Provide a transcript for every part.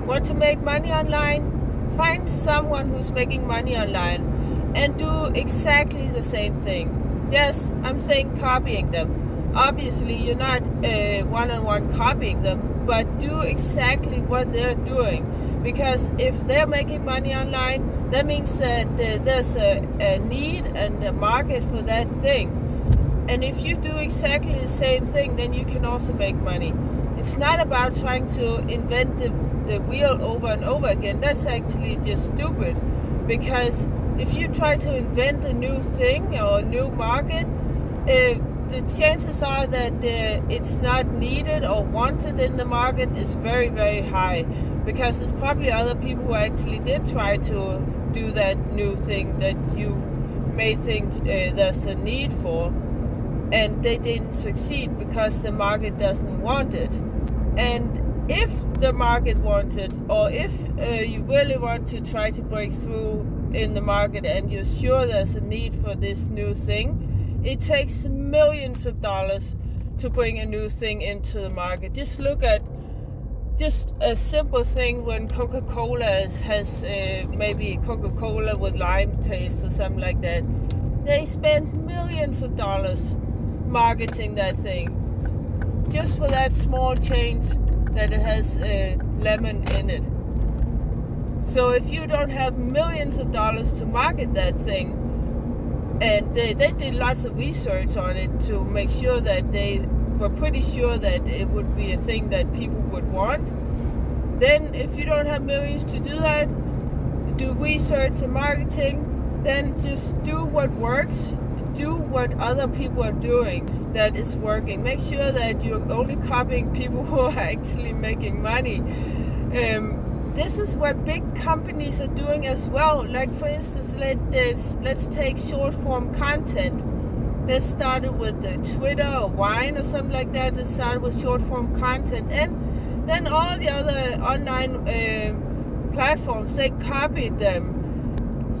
Want to make money online? Find someone who's making money online and do exactly the same thing. Yes, I'm saying copying them. Obviously, you're not one-on-one copying them, but do exactly what they're doing. Because if they're making money online, that means that there's a need and a market for that thing. And if you do exactly the same thing, then you can also make money. It's not about trying to invent the wheel over and over again. That's actually just stupid. Because if you try to invent a new thing or a new market, the chances are that it's not needed or wanted in the market is very, very high. Because there's probably other people who actually did try to do that new thing that you may think there's a need for. And they didn't succeed because the market doesn't want it. And if the market wants it, or if you really want to try to break through in the market and you're sure there's a need for this new thing, it takes millions of dollars to bring a new thing into the market. Just look at just a simple thing when Coca-Cola has maybe Coca-Cola with lime taste or something like that. They spend millions of dollars marketing that thing just for that small change that it has lemon in it. So if you don't have millions of dollars to market that thing, and they did lots of research on it to make sure that they were pretty sure that it would be a thing that people would want, then if you don't have millions to do that, do research and marketing, then just do what works. Do what other people are doing that is working. Make sure that you're only copying people who are actually making money. This is what big companies are doing as well. Like for instance, let's take short form content. That started with Twitter or Vine or something like that. That started with short form content, and then all the other online platforms, they copied them.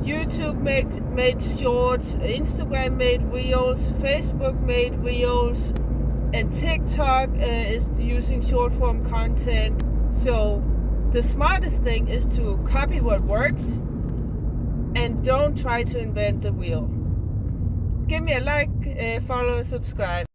YouTube made shorts, Instagram made reels, Facebook made reels, and TikTok is using short form content. So the smartest thing is to copy what works and don't try to invent the wheel. Give me a like, follow, and subscribe.